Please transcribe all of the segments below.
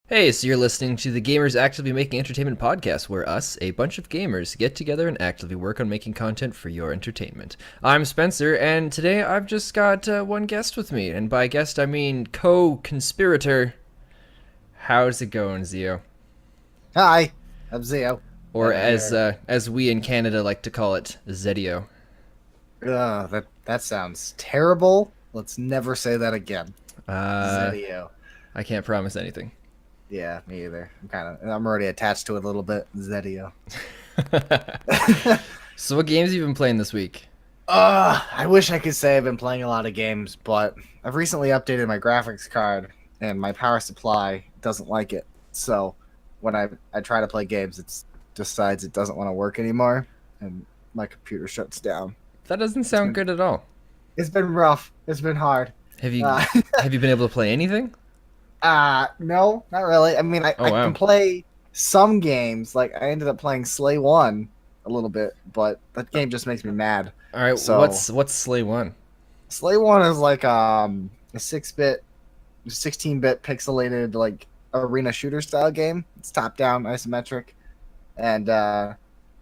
Hey, so you're listening to the Gamers Actively Making Entertainment podcast, where us, a bunch of gamers, get together and actively work on making content for your entertainment. I'm Spencer, and today I've just got one guest with me, and by guest I mean co-conspirator. How's it going, Zeo? Hi, I'm Zeo, Or and I'm as here. uh, as we in Canada like to call it, Zedio. That sounds terrible. Let's never say that again. Uh, Zedio. I can't promise anything. Yeah, me either. I'm already attached to it a little bit. Zedio. So, what games have you been playing this week? I wish I could say I've been playing a lot of games, but I've recently updated my graphics card, and my power supply doesn't like it. So when I try to play games, it decides it doesn't want to work anymore, and my computer shuts down. That doesn't It's sound been good at all. it's been rough. It's been hard. Have you Uh, have you been able to play anything? no, not really. I mean, Oh I can wow. play some games. Like I ended up playing Slay One a little bit, but that game just makes me mad. All right, So what's Slay One? Slay One is like a 6-bit, 16-bit pixelated like arena shooter style game. It's top down isometric, and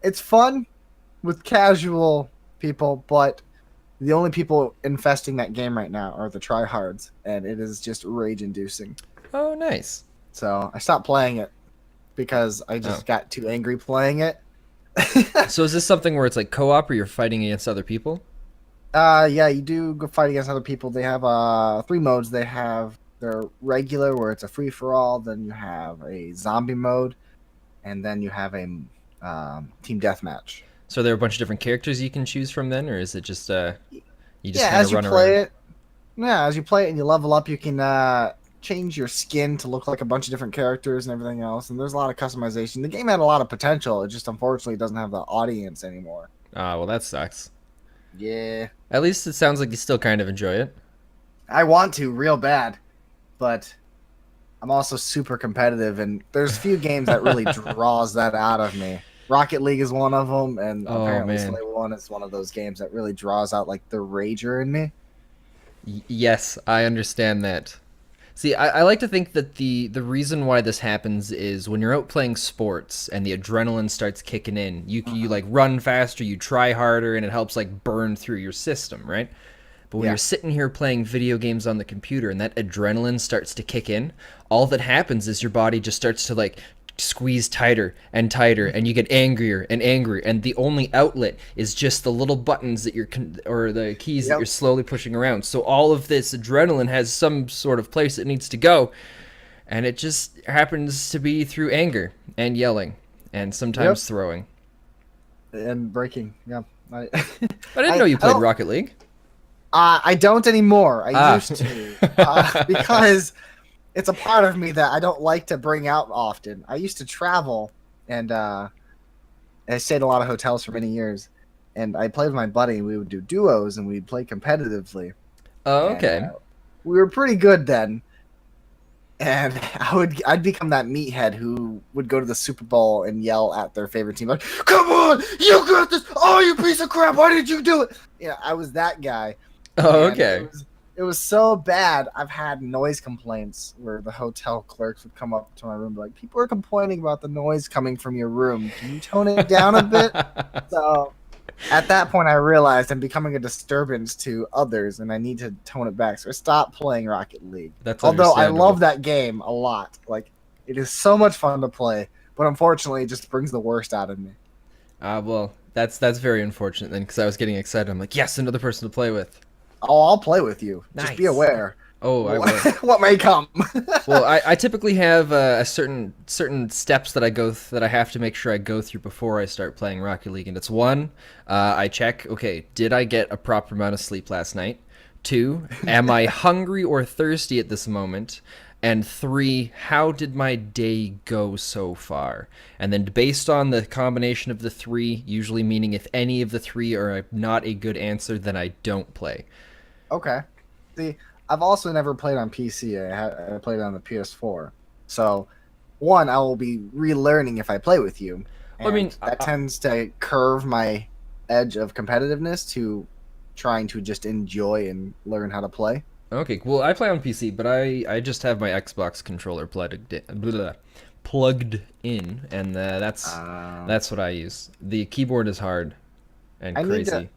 it's fun with casual people, but the only people infesting that game right now are the tryhards, and it is just rage inducing. Oh, nice. So I stopped playing it because I Oh, just got too angry playing it. so is this something where it's like co-op or you're fighting against other people? Yeah, you do go fight against other people. They have three modes. They have their regular where it's a free for all. Then you have a zombie mode, and then you have a team deathmatch. So there are a bunch of different characters you can choose from then, or is it just you just Yeah, kind as of you run around? play it, yeah, as you play it and you level up, you can change your skin to look like a bunch of different characters and everything else. And there's a lot of customization. The game had a lot of potential. It just unfortunately doesn't have the audience anymore. Ah, well that sucks. Yeah, At least it sounds like you still kind of enjoy it. I want to real bad, but I'm also super competitive, and there's few games that really draws that out of me. Rocket League is one of them, and Oh apparently man. Slay One is one of those games that really draws out like the rager in me. Yes, I understand that. See, I like to think that the reason why this happens is when you're out playing sports and the adrenaline starts kicking in, you Hmm. like run faster, you try harder, and it helps like burn through your system, right? But when you're Yeah. sitting here playing video games on the computer and that adrenaline starts to kick in, all that happens is your body just starts to like squeeze tighter and tighter, and you get angrier and angrier, and the only outlet is just the little buttons that or the keys that you're Yep. slowly pushing around. So all of this adrenaline has some sort of place it needs to go, and it just happens to be through anger and yelling and Yep. sometimes throwing. And breaking. Yeah. I, I didn't know you I played don't. Rocket League. I don't anymore. I Ah. used to, because it's a part of me that I don't like to bring out often. I used to travel, and I stayed in a lot of hotels for many years, and I played with my buddy. We would do duos, and we'd play competitively, Oh, and okay. we were pretty good then. And I'd become that meathead who would go to the Super Bowl and yell at their favorite team like, "Come on, you got this! Oh, you piece of crap! Why did you do it?" I was that guy, Oh, and it okay. was it was so bad. I've had noise complaints where the hotel clerks would come up to my room and be like, "People are complaining about the noise coming from your room. Can you tone it down a bit?" So at that point, I realized I'm becoming a disturbance to others, and I need to tone it back. So I stopped playing Rocket League. That's Although I love understandable. that game a lot, like it is so much fun to play, but unfortunately, it just brings the worst out of me. Ah, well, that's very unfortunate then, because I was getting excited. I'm like, yes, another person to play with. Oh, I'll play with you. Just be Nice. aware Oh, I will. what may come. Well, I typically have a certain steps that that I have to make sure I go through before I start playing Rocket League, and it's one, I check, okay, did I get a proper amount of sleep last night? Two, am I hungry or thirsty at this moment? And three, how did my day go so far? And then based on the combination of the three, usually meaning if any of the three are not a good answer, then I don't play. Okay. See, I've also never played on PC. I played on the PS4. So, one, I will be relearning if I play with you, Well, I mean, and that tends to curve my edge of competitiveness to trying to just enjoy and learn how to play. Okay, well, I play on PC, but I just have my Xbox controller plugged in, and Uh, that's what I use. The keyboard is hard and I need to crazy.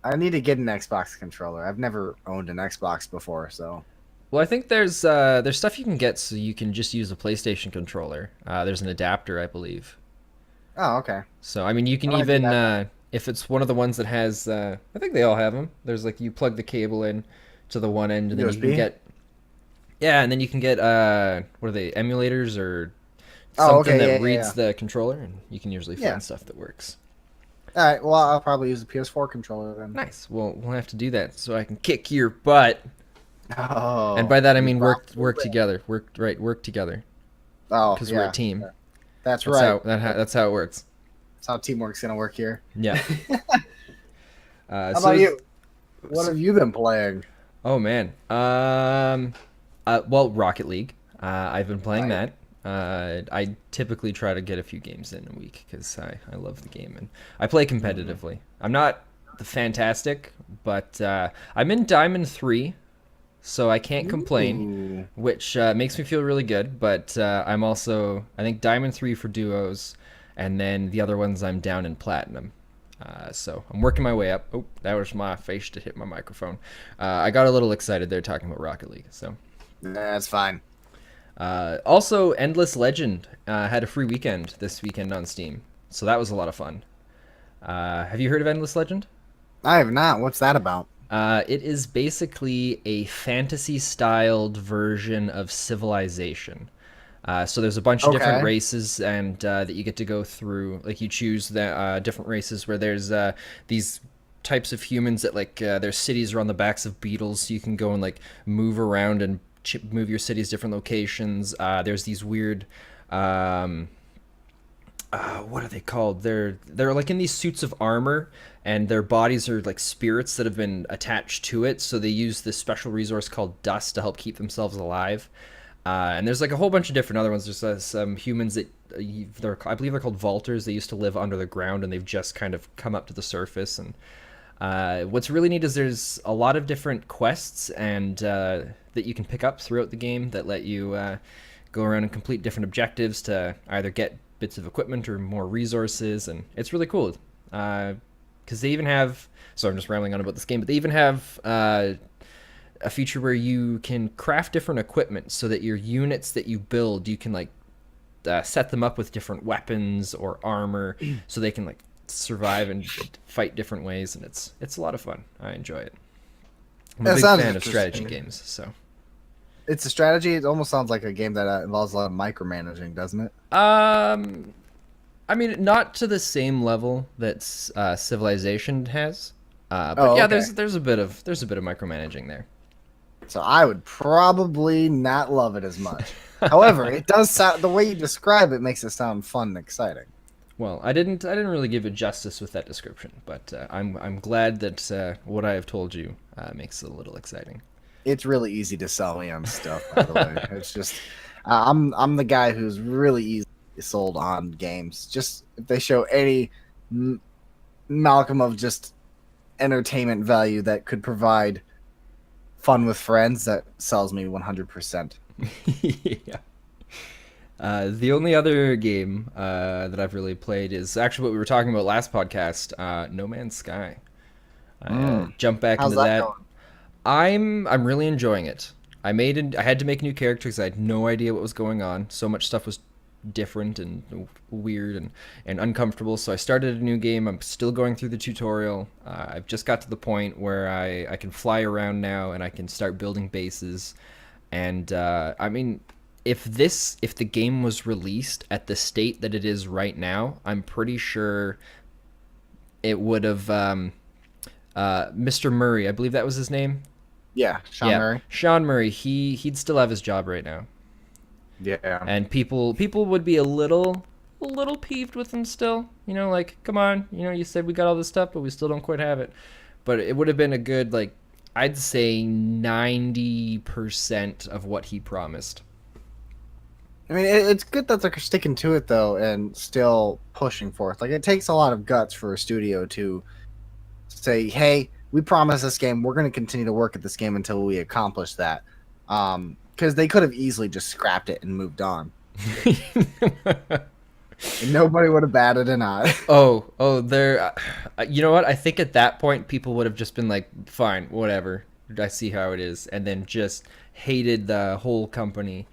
I need to get an Xbox controller. I've never owned an Xbox before, so. Well, I think there's stuff you can get so you can just use a PlayStation controller. There's an adapter, I believe. Oh, okay. So I mean, you I can might do even that then. if it's one of the ones that has, I think they all have them. There's like you plug the cable in to the one end, and then you can USB? get yeah, and then you can get what are they emulators or Oh, something okay, that yeah, yeah, reads yeah. the controller, and you can usually Yeah. find stuff that works. All right. Well, I'll probably use the PS4 controller then. Nice. Well, we'll have to do that so I can kick your butt. And Oh, by that I you mean promised me work win. together. Work together Oh, because we're a yeah. team. That's right. That's how it works. That's how teamwork's gonna work here. Yeah. How about So, you? What have you been playing? oh man. Well, Rocket League. I've been playing Right. that. I typically try to get a few games in a week because I love the game and I play Hmm. competitively. I'm not the fantastic, but I'm in Diamond 3, so I can't complain, Ooh. which makes me feel really good. But I'm also, I think, Diamond 3 for duos, and then the other ones I'm down in Platinum. So I'm working my way up. Oh, that was my face to hit my microphone. I got a little excited there talking about Rocket League. So That's fine. also, Endless Legend had a free weekend this weekend on Steam, so that was a lot of fun. Have you heard of Endless Legend? I have not. What's that about? It is basically a fantasy-styled version of Civilization. So there's a bunch of different Okay. races, and that you get to go through. Like you choose the different races where there's these types of humans that like their cities are on the backs of beetles, so you can go and like move around and move your cities different locations. There's these weird what are they called? They're like in these suits of armor, and their bodies are like spirits that have been attached to it. So they use this special resource called dust to help keep themselves alive. And there's like a whole bunch of different other ones. There's some humans that I believe they're called vaulters. They used to live under the ground, and they've just kind of come up to the surface. And what's really neat is there's a lot of different quests and that you can pick up throughout the game that let you go around and complete different objectives to either get bits of equipment or more resources, and it's really cool. Because they even have, so I'm just rambling on about this game, but they even have a feature where you can craft different equipment so that your units that you build, you can like set them up with different weapons or armor so they can like survive and fight different ways, and it's a lot of fun. I enjoy it. I'm a That big sounds fan of strategy interesting. games, so It's a strategy. It almost sounds like a game that involves a lot of micromanaging, doesn't it? um I mean, not to the same level that Civilization has, but Oh, yeah, okay. there's a bit of micromanaging there. So I would probably not love it as much. However, it does sound the way you describe it makes it sound fun and exciting. Well, I didn't really give it justice with that description, but I'm glad that what I have told you makes it a little exciting. It's really easy to sell me on stuff, by the way. It's just I'm the guy who's really easily sold on games. Just if they show any m- Malcolm of just entertainment value that could provide fun with friends, that sells me 100%. Yeah. The only other game that I've really played is actually what we were talking about last podcast, No Man's Sky. I Mm. jumped back How's into that that. going? I'm really enjoying it. I had to make a new character because I had no idea what was going on. So much stuff was different and weird and uncomfortable. So I started a new game. I'm still going through the tutorial. I've just got to the point where I can fly around now and I can start building bases. And I mean, if the game was released at the state that it is right now, I'm pretty sure it would have. Mr. Murray, I believe that was his name. Yeah, Sean Yeah, Murray. Sean Murray. He'd still have his job right now, Yeah. and people would be a little peeved with him still. You know, like come on, you know, you said we got all this stuff, but we still don't quite have it. But it would have been a good like I'd say 90% of what he promised. I mean, it's good that they're sticking to it though, and still pushing forth. Like, it takes a lot of guts for a studio to say, "Hey, we promised this game. We're going to continue to work at this game until we accomplish that. Because they could have easily just scrapped it and moved on, and nobody would have batted an eye. Oh, there. You know what? I think at that point, people would have just been like, "Fine, whatever. I see how it is," and then just hated the whole company.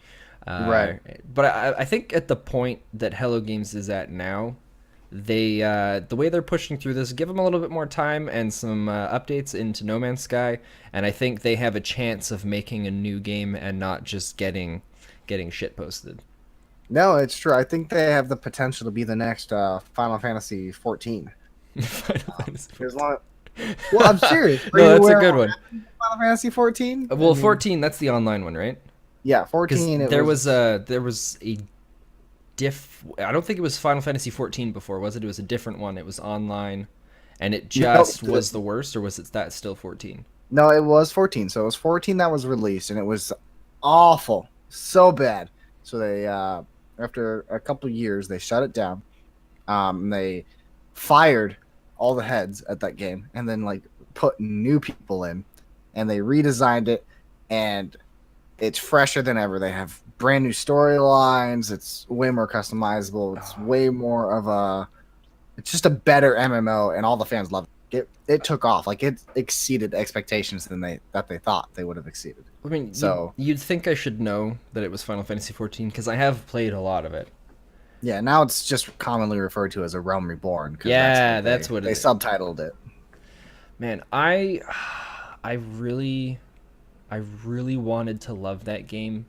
Uh, Right. but I think at the point that Hello Games is at now, they the way they're pushing through this, give them a little bit more time and some updates into No Man's Sky, and I think they have a chance of making a new game and not just getting shit posted. No, it's true. I think they have the potential to be the next Final Fantasy 14. Final Fantasy As 14. long, well, I'm serious. Are No, you that's a aware good of what one. happened in Final Fantasy 14? Well, 14, that's the online one, right? Yeah, Because 14. It there was a diff. I don't think it was Final Fantasy 14 before, was it? It was a different one. It was online, and it no, just was the worst, or was it that still 14? no, it was 14. So it was 14 that was released, and it was awful, so bad. So they, after a couple years, they shut it down. They fired all the heads at that game, and then like put new people in, and they redesigned it, and it's fresher than ever. They have brand new storylines. It's way more customizable. It's Oh, way more of a. It's just a better MMO, and all the fans love it. It took off. Like it exceeded expectations than they thought they would have exceeded. I mean, So you'd think I should know that it was Final Fantasy 14 because I have played a lot of it. yeah, now it's just commonly referred to as a Realm Reborn because that's Yeah, what that's what it they is. subtitled it. Man, I really, I really wanted to love that game,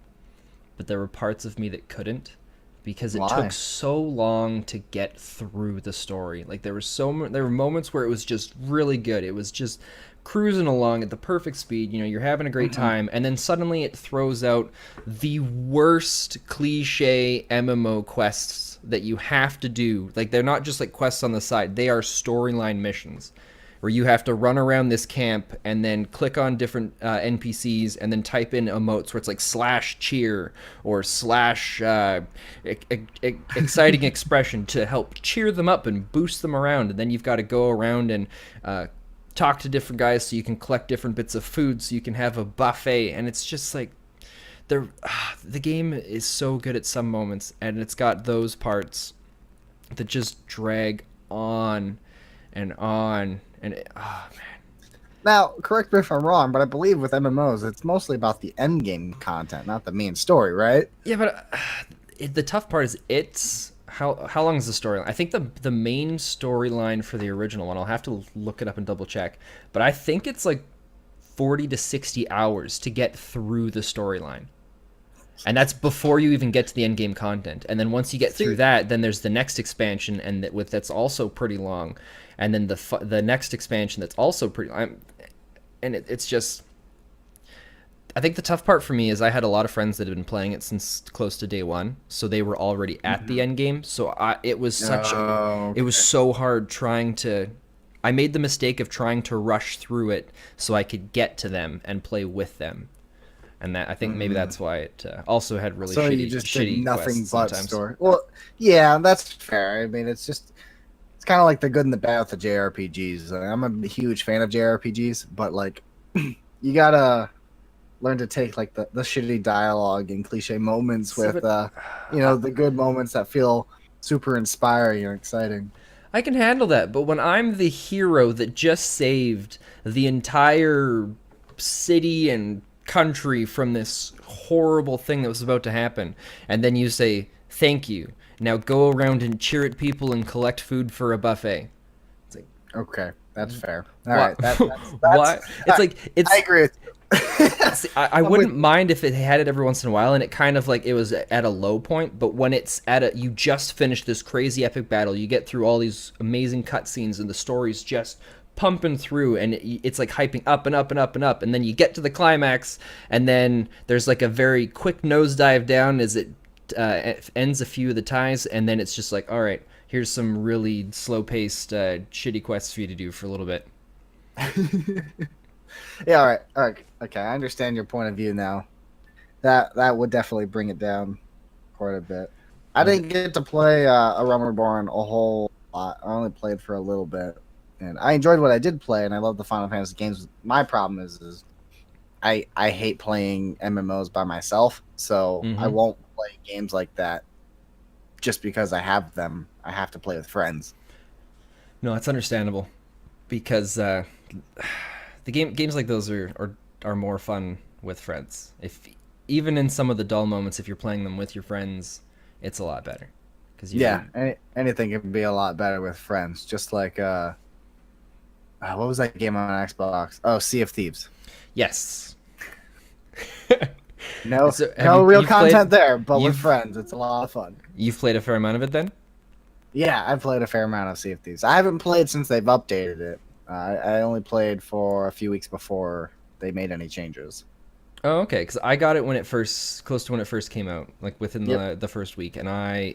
but there were parts of me that couldn't because it took Why? so long to get through the story. Like there were moments where it was just really good. It was just cruising along at the perfect speed. You know, you're having a great Hmm. time, and then suddenly it throws out the worst cliche MMO quests that you have to do. Like they're not just like quests on the side; they are storyline missions where you have to run around this camp and then click on different NPCs and then type in emotes where it's like slash cheer or slash exciting expression to help cheer them up and boost them around. And then you've got to go around and talk to different guys so you can collect different bits of food so you can have a buffet. And it's just like the game is so good at some moments, and it's got those parts that just drag on and on and oh man. Now, correct me if I'm wrong, but I believe with MMOs, it's mostly about the end game content, not the main story, right? Yeah, but the tough part is it's how long is the storyline? I think the main storyline for the original one, I'll have to look it up and double check, but I think it's like 40 to 60 hours to get through the storyline. And that's before you even get to the end game content. And then once you get through See, that, then there's the next expansion, and that's also pretty long. And then the next expansion that's also pretty long. And it's just, I think the tough part for me is I had a lot of friends that had been playing it since close to day one, so they were already at the mhm. end game. So Oh, it was okay. so hard trying to. I made the mistake of trying to rush through it so I could get to them and play with them, and that I think maybe Mm. that's why it also had really So you just did shitty nothing quests but sometimes. story. Well, yeah, that's fair. I mean, it's kind of like the good and the bad with the JRPGs. I'm a huge fan of JRPGs, but like you gotta learn to take like the shitty dialogue and cliche moments See, with but the good moments that feel super inspiring and exciting. I can handle that, but when I'm the hero that just saved the entire city and country from this horrible thing that was about to happen, and then you say, thank you. Now go around and cheer at people and collect food for a buffet. It's like, Okay, that's fair. All what? right, that's Why? It's like, I agree with you. see, I I'm with wouldn't mind if it had it every once in a while and it kind of like it was at a low point, but when it's at a you just finished this crazy epic battle, you get through all these amazing cutscenes and the story's just pumping through and it's like hyping up and up and up and up and then you get to the climax and then there's like a very quick nosedive down as it ends a few of the ties and then it's just like all right, here's some really slow paced shitty quests for you to do for a little bit. Yeah, all right, okay. I understand your point of view now. That would definitely bring it down quite a bit. I And didn't get to play a Realm Reborn a whole lot. I only played for a little bit. and I enjoyed what I did play, and I love the Final Fantasy games. My problem is I hate playing MMOs by myself, so I Mm-hmm. won't play games like that just because I have them. I have to play with friends. No, it's understandable because the games like those are more fun with friends. If even in some of the dull moments, if you're playing them with your friends, it's a lot better because Yeah, you're anything can be a lot better with friends. Just like what was that game on Xbox? Oh, Sea of Thieves. yes. No, So have no real you've played content there, but with you've friends, it's a lot of fun. you've played a fair amount of it then? Yeah, I've played a fair amount of Sea of Thieves. I haven't played since they've updated it. I only played for a few weeks before they made any changes. Oh, okay. Because I got it when it first, close to when it first came out, like within Yep. the first week, and I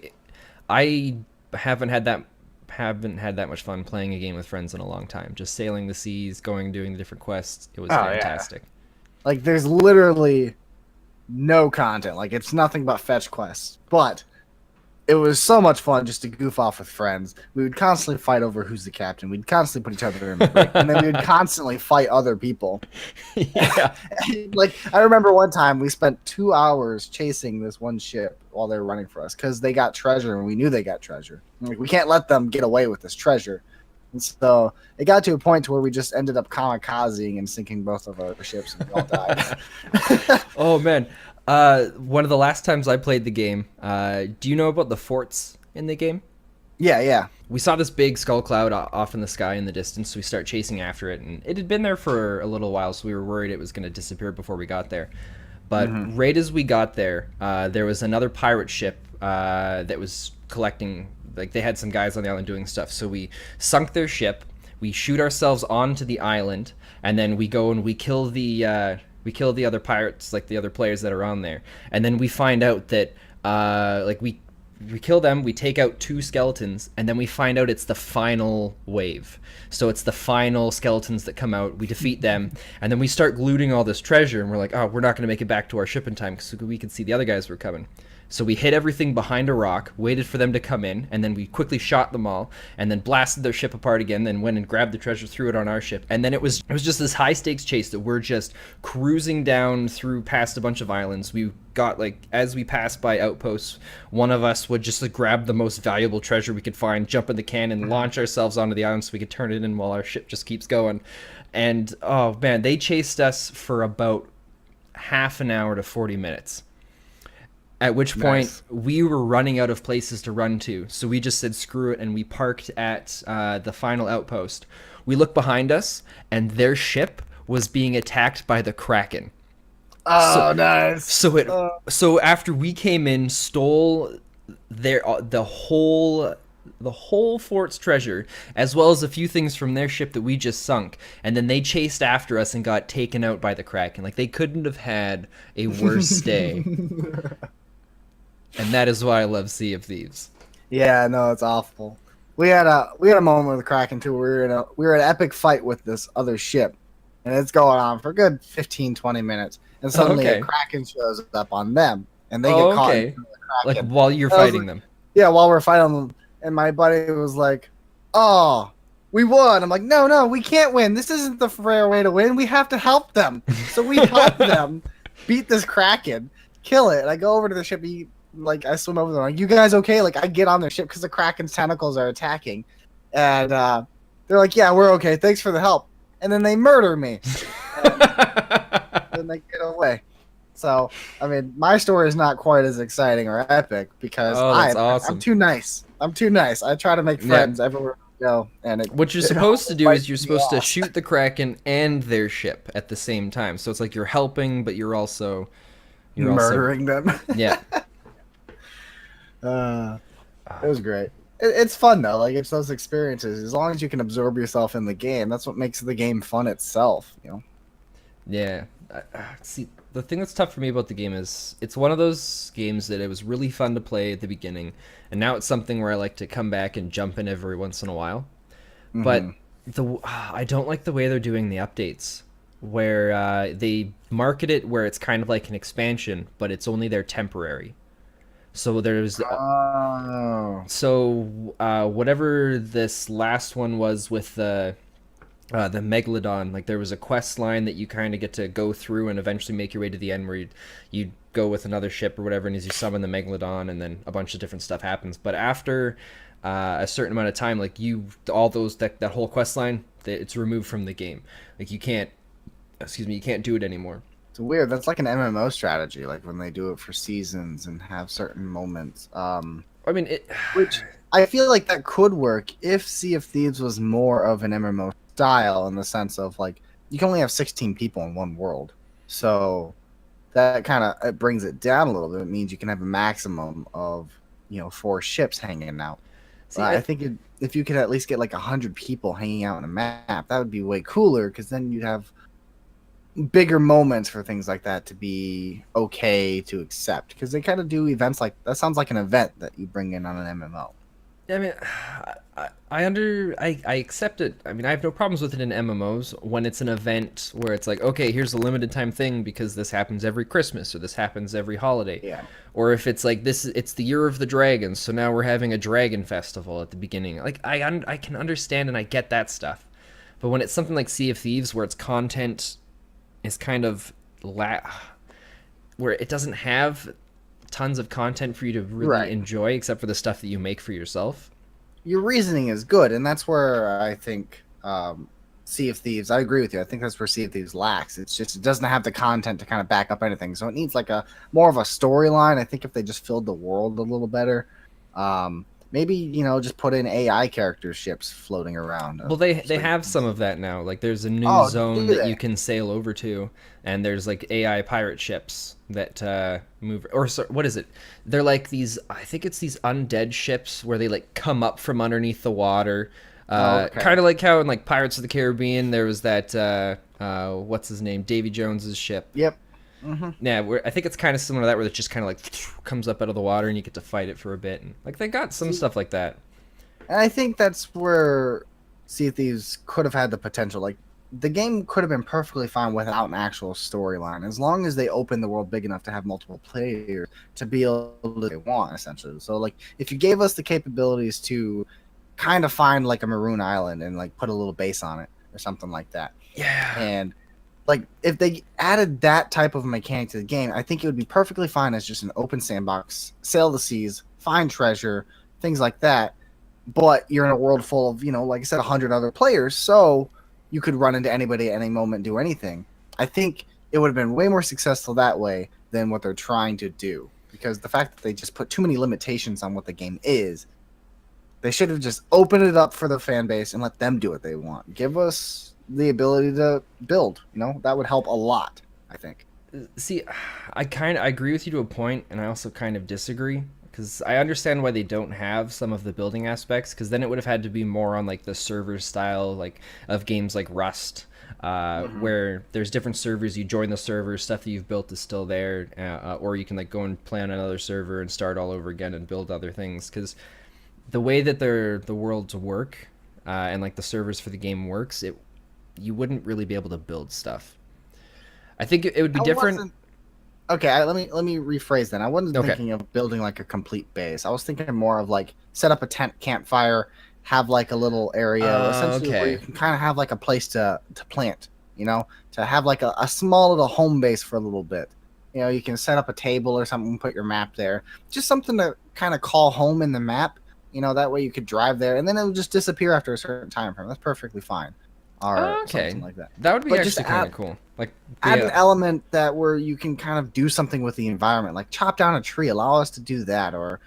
haven't had that haven't had that much fun playing a game with friends in a long time. Just sailing the seas, going doing the different quests. It was Oh yeah. fantastic. Like there's literally no content. Like it's nothing but fetch quests. But it was so much fun just to goof off with friends. We would constantly fight over who's the captain. We'd constantly put each other in break, and then we would constantly fight other people. Yeah. Like I remember one time we spent 2 hours chasing this one ship while they were running for us because they got treasure and we knew they got treasure. Like we can't let them get away with this treasure. And so it got to a point to where we just ended up kamikazing and sinking both of our ships and we all died. Oh man. One of the last times I played the game, do you know about the forts in the game? Yeah, yeah. We saw this big skull cloud off in the sky in the distance, so we start chasing after it, and it had been there for a little while, so we were worried it was going to disappear before we got there. But Mm-hmm. right as we got there, there was another pirate ship that was collecting. Like they had some guys on the island doing stuff, so we sunk their ship. We shoot ourselves onto the island, and then we go and we kill the other pirates, like the other players that are on there, and then we find out that like we kill them, we take out two skeletons, and then we find out it's the final wave. So it's the final skeletons that come out. We defeat them, and then we start looting all this treasure, and we're like, oh, we're not going to make it back to our ship in time because we can see the other guys were coming. So we hid everything behind a rock, waited for them to come in, and then we quickly shot them all, and then blasted their ship apart again. Then went and grabbed the treasure, threw it on our ship, and then it was just this high stakes chase that we're just cruising down through past a bunch of islands. We got like as we passed by outposts, one of us would just like, grab the most valuable treasure we could find, jump in the cannon, launch ourselves onto the island so we could turn it in while our ship just keeps going. And oh man, they chased us for about half an hour to 40 minutes. At which point Nice. we were running out of places to run to, so we just said screw it, and we parked at the final outpost. We looked behind us, and their ship was being attacked by the Kraken. So, Oh, nice. so after we came in, stole the whole fort's treasure, as well as a few things from their ship that we just sunk, and then they chased after us and got taken out by the Kraken. Like they couldn't have had a worse day. And that is why I love Sea of Thieves. Yeah, no, it's awful. We had a moment with the Kraken too. We were in an epic fight with this other ship, and it's going on for a good 15, 20 minutes, and suddenly a Okay. Kraken shows up on them, and they get Oh, caught in okay. the Like Kraken. while you're And I was fighting like, them. yeah, while we're fighting them, and my buddy was like, "Oh, we won." I'm like, "No, no, we can't win. This isn't the fair way to win. We have to help them." So we help them beat this Kraken, kill it. And I go over to the ship. I swim over there. Like, you guys okay? Like I get on their ship because the Kraken's tentacles are attacking, and they're like, "Yeah, we're okay. Thanks for the help." And then they murder me, and then they get away. So I mean, my story is not quite as exciting or epic because Oh, that's I'm awesome. too nice. I'm too nice. I try to make Yeah. friends everywhere I go, and What you're it supposed to always do is bites you're me in the supposed to ass. shoot the Kraken and their ship at the same time. So it's like you're helping, but you're also Murdering them. yeah. uh, it was great. It's fun though. Like it's those experiences. As long as you can absorb yourself in the game, that's what makes the game fun itself. You know. Yeah. See, the thing that's tough for me about the game is it's one of those games that it was really fun to play at the beginning, and now it's something where I like to come back and jump in every once in a while. But Mhm. I don't like the way they're doing the updates, where they market it where it's kind of like an expansion, but it's only there temporary. So there's Oh. So whatever this last one was with the megalodon, like there was a quest line that you kind of get to go through and eventually make your way to the end where you go with another ship or whatever, and as you summon the megalodon, and then a bunch of different stuff happens. But after a certain amount of time, like you all those that whole quest line, it's removed from the game. Like you can't, excuse me, you can't do it anymore. It's weird. That's like an MMO strategy, like when they do it for seasons and have certain moments. I mean, it. Which I feel like that could work if Sea of Thieves was more of an MMO style in the sense of like you can only have 16 people in one world. So that kind of it brings it down a little bit. It means you can have a maximum of, 4 ships hanging out. But See, I think if you could at least get like 100 people hanging out in a map, that would be way cooler because then you'd have bigger moments for things like that to be okay to accept because they kind of do events like that. Sounds like an event that you bring in on an MMO. I mean, I accept it. I mean, I have no problems with it in MMOs when it's an event where it's like, okay, here's a limited time thing because this happens every Christmas or this happens every holiday, Yeah. or if it's like this, it's the year of the dragons, so now we're having a dragon festival at the beginning. Like I can understand and I get that stuff, but when it's something like Sea of Thieves where its content is kind of where it doesn't have tons of content for you to really Right. enjoy except for the stuff that you make for yourself. Your reasoning is good, and that's where I think Sea of Thieves. I agree with you. I think that's where Sea of Thieves lacks. It's just it doesn't have the content to kind of back up anything, so it needs like a more of a storyline. I think if they just filled the world a little better, maybe just put in AI character ships floating around. Well, they So you have can some see. of that now. Like there's a new Oh, do zone that you they? can sail over to, and there's like AI pirate ships that move. Or so, what is it? They're like these. I think it's these undead ships where they like come up from underneath the water. Oh, okay. Kind of like how in like Pirates of the Caribbean there was that what's his name, Davy Jones's ship. Yep. Hmm. Yeah, I think it's kind of similar to that where it just kind of like comes up out of the water and you get to fight it for a bit. And like they got some See, stuff like that. and I think that's where Sea of Thieves could have had the potential. Like the game could have been perfectly fine without an actual storyline, as long as they open the world big enough to have multiple players to be able to do they want essentially. So like if you gave us the capabilities to kind of find like a maroon island and like put a little base on it or something like that, Yeah. and like if they added that type of mechanic to the game, I think it would be perfectly fine as just an open sandbox, sail the seas, find treasure, things like that. But you're in a world full of, like I said, 100 other players, so you could run into anybody at any moment, do anything. I think it would have been way more successful that way than what they're trying to do. Because the fact that they just put too many limitations on what the game is, they should have just opened it up for the fan base and let them do what they want. Give us the ability to build. That would help a lot, I think. See, I agree with you to a point, and I also kind of disagree because I understand why they don't have some of the building aspects. Because then it would have had to be more on like the server style, like of games like Rust, Hmm. where there's different servers. You join the server, stuff that you've built is still there, or you can like go and play on another server and start all over again and build other things. Because the way that the worlds work, and like the servers for the game works, it you wouldn't really be able to build stuff. I think it would be I different. wasn't Okay, let me rephrase that. I wasn't Okay. thinking of building like a complete base. I was thinking more of like set up a tent campfire, have like a little area essentially where you Okay. can kind of have like a place to plant, to have like a small little home base for a little bit. You can set up a table or something, put your map there. Just something to kind of call home in the map. That way you could drive there and then it'll just disappear after a certain time frame. That's perfectly fine. Or something Okay. like that. That would be But just actually kind add of cool. Like add an the element that where you can kind of do something with the environment, like chop down a tree, allow us to do that, or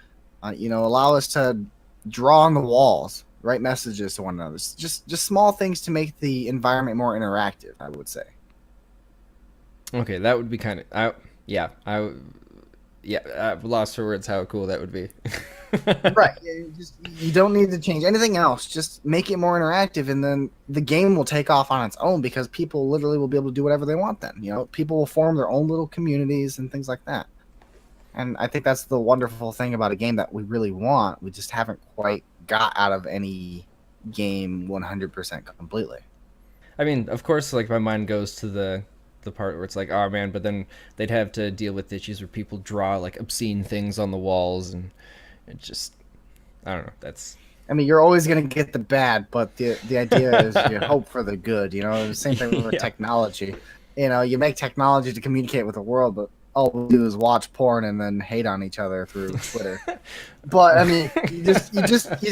allow us to draw on the walls, write messages to one another. Just small things to make the environment more interactive, I would say. okay, that would be kind of yeah, yeah, I've lost for words how cool that would be. Right. Yeah, you don't need to change anything else. Just make it more interactive, and then the game will take off on its own because people literally will be able to do whatever they want. Then people will form their own little communities and things like that. And I think that's the wonderful thing about a game that we really want. We just haven't quite got out of any game 100% completely. I mean, of course, like my mind goes to the part where it's like, oh man, but then they'd have to deal with issues where people draw like obscene things on the walls, and it just I don't know. That's I mean, you're always gonna get the bad, but the idea is you hope for the good. You know, the same thing with yeah. technology. You know, you make technology to communicate with the world, but all we do is watch porn and then hate on each other through Twitter. But I mean, you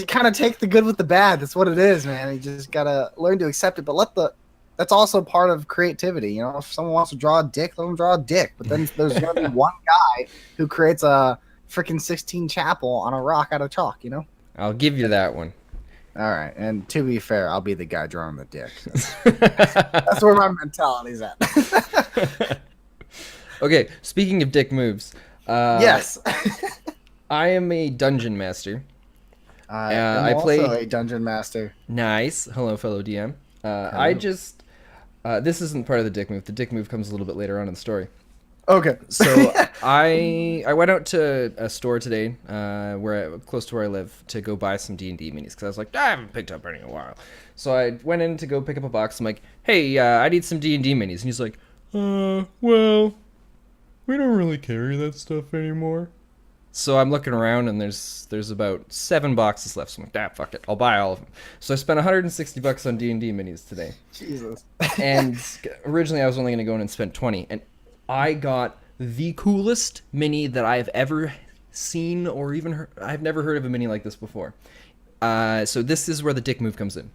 kind of take the good with the bad. That's what it is, man. You just gotta learn to accept it, but that's also part of creativity. You know, if someone wants to draw a dick, let them draw a dick. But then there's gonna be one guy who creates a freaking 16 chapel on a rock out of chalk. You know. I'll give you that one. All right, and to be fair, I'll be the guy drawing the dick. So. That's where my mentality's at. Okay, speaking of dick moves, Yes. I am a dungeon master. I am I also play a dungeon master. nice. Hello, fellow DM. I Hello. just this isn't part of the dick move. The dick move comes a little bit later on in the story. Okay. So I went out to a store today, close to where I live, to go buy some D&D minis because I was like, I haven't picked up any in a while. So I went in to go pick up a box. I'm like, hey, I need some D&D minis, and he's like, well, we don't really carry that stuff anymore. So I'm looking around, and there's about 7 boxes left. So I'm like, fuck it, I'll buy all of them. So I spent $160 on D&D minis today. Jesus. And originally I was only going to go in and spend 20, and I got the coolest mini that I've ever seen or even heard. I've never heard of a mini like this before. So this is where the dick move comes in.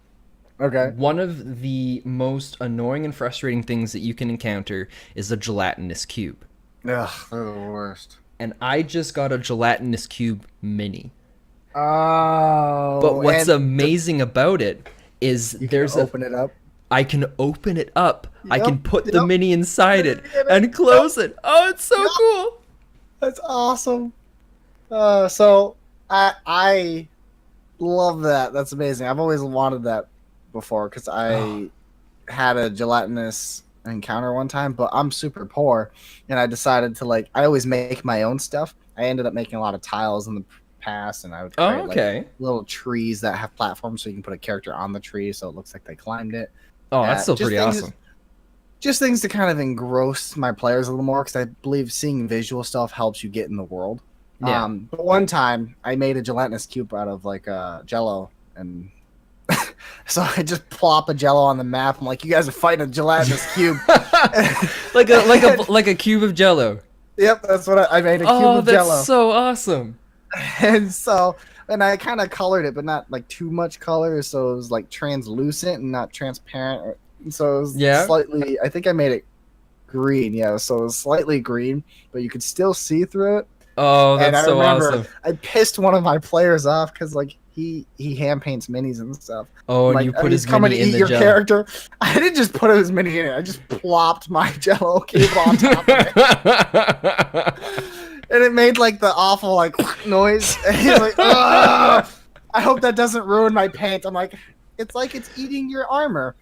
Okay. One of the most annoying and frustrating things that you can encounter is a gelatinous cube. Ugh, they're the worst. And I just got a gelatinous cube mini. Oh. But what's and amazing about it is you can open it up. I can open it up. I can Yep, put the yep. mini inside it Yep. and close it. Oh, it's so Yep. cool. That's awesome. So I love that. That's amazing. I've always wanted that before because I had a gelatinous encounter one time, but I'm super poor, and I decided to I always make my own stuff. I ended up making a lot of tiles in the past, and I would create Oh, okay. little trees that have platforms so you can put a character on the tree so it looks like they climbed it. Oh, that's still Just pretty things- awesome. Just things to kind of engross my players a little more because I believe seeing visual stuff helps you get in the world. Yeah. But one time I made a gelatinous cube out of Jello, and so I just plop a Jello on the map. I'm like, you guys are fighting a gelatinous cube. like a cube of Jello. Yep, that's what I made a cube Oh, of that's Jello. so awesome. And I kind of colored it, but not too much color, so it was translucent and not transparent. So it was slightly. I think I made it green. Yeah, so it was slightly green, but you could still see through it. Oh, And that's I so remember awesome. I pissed one of my players off because he hand paints minis and stuff. Oh, and Like, you put he's his coming mini to in eat the your Jello. character. I didn't just put his mini in it. I just plopped my Jello cube on top of it, and it made the awful noise. And he's like, "Ugh, I hope that doesn't ruin my paint." I'm like, it's eating your armor.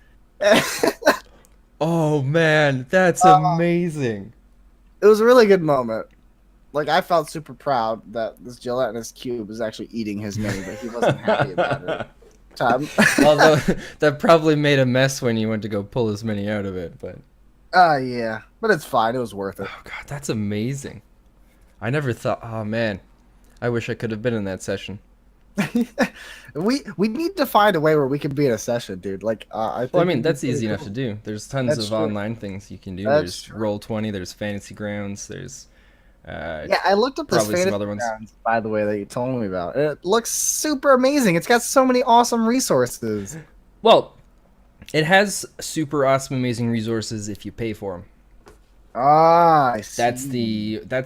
Oh man, that's amazing. It was a really good moment. I felt super proud that this gelatinous cube was actually eating his mini, but he wasn't happy about it. Although that probably made a mess when you went to go pull his mini out of it, but Yeah, but it's fine. It was worth it. oh god, that's amazing. I never thought. Oh man, I wish I could have been in that session. we need to find a way where we can be in a session, dude. I think Well, I mean, it'd be that's pretty easy enough cool. to do. There's tons That's of true. online things you can do. That's There's true. Roll20, there's Fantasy Grounds, there's Yeah, I looked up this probably some Fantasy other ones. Grounds, by the way, that you told me about. It looks super amazing. It's got so many awesome resources. Well, it has super awesome, amazing resources if you pay for them. Ah, I see. That's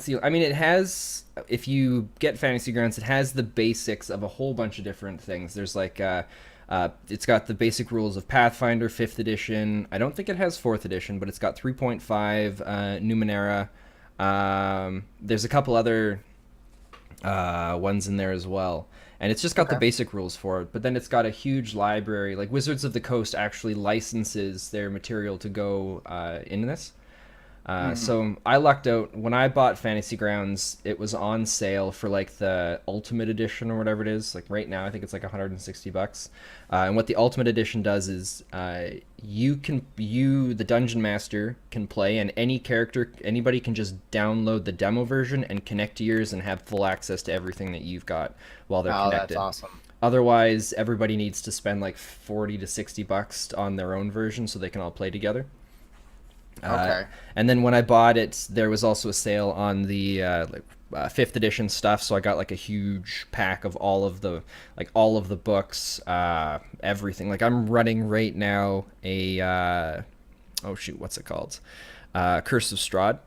the. I mean, it has. If you get Fantasy Grounds, it has the basics of a whole bunch of different things. There's it's got the basic rules of Pathfinder 5th edition. I don't think it has 4th edition, but it's got 3.5 Numenera. There's a couple other ones in there as well. And it's just got the basic rules for it. But then it's got a huge library. Wizards of the Coast actually licenses their material to go into this. Mm. So I lucked out when I bought Fantasy Grounds. It was on sale for like the Ultimate Edition or whatever it is. Like right now, I think it's like $160. And what the Ultimate Edition does is the Dungeon Master can play, and anybody can just download the demo version and connect to yours and have full access to everything that you've got while they're Oh, that's connected. awesome. Otherwise, everybody needs to spend like 40 to $60 on their own version so they can all play together. Uh, Okay. and then when I bought it, there was also a sale on the fifth edition stuff, so I got like a huge pack of all of the books, everything. Like I'm running right now a oh shoot, what's it called? Curse of Strahd,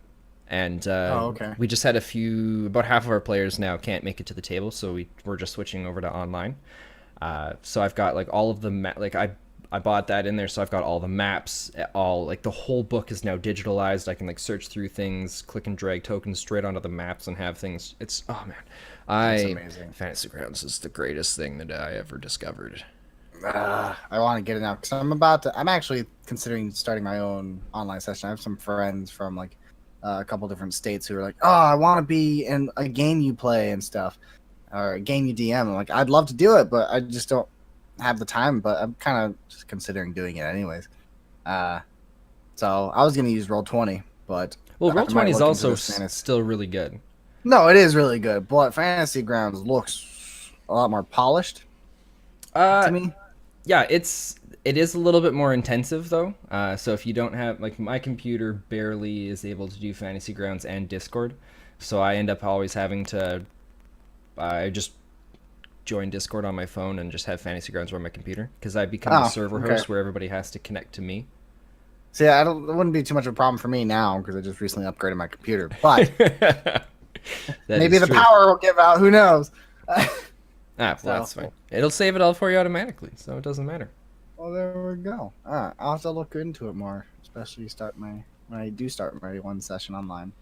and Oh, okay. we just had about half of our players now can't make it to the table, so we're just switching over to online. So I've got like all of the I bought that in there, so I've got all the maps, all like the whole book is now digitalized. I can like search through things, click and drag tokens straight onto the maps, and have things. It's oh man, That's I amazing. Fantasy Grounds is the greatest thing that I ever discovered. I want to get it now because I'm actually considering starting my own online session. I have some friends from like a couple different states who are like, "Oh, I want to be in a game you play and stuff, or a game you DM." I'm like, "I'd love to do it, but I just don't have the time." But I'm kind of just considering doing it anyways. Uh, so I was gonna use Roll20, but Well, I Roll might Twenty is look into also this fantasy. still really good. No, it is really good, but Fantasy Grounds looks a lot more polished to Uh, me. yeah, it is a little bit more intensive though. So if you don't have like my computer barely is able to do Fantasy Grounds and Discord, so I end up always having to I just join Discord on my phone and just have Fantasy Grounds run my computer because I become the Oh, server okay. host where everybody has to connect to me. So yeah, it wouldn't be too much of a problem for me now because I just recently upgraded my computer. But That maybe is the true. power will give out. Who knows? Ah, well, So, that's fine. It'll save it all for you automatically, so it doesn't matter. well, there we go. I'll have to look into it more, especially when I do start my one session online.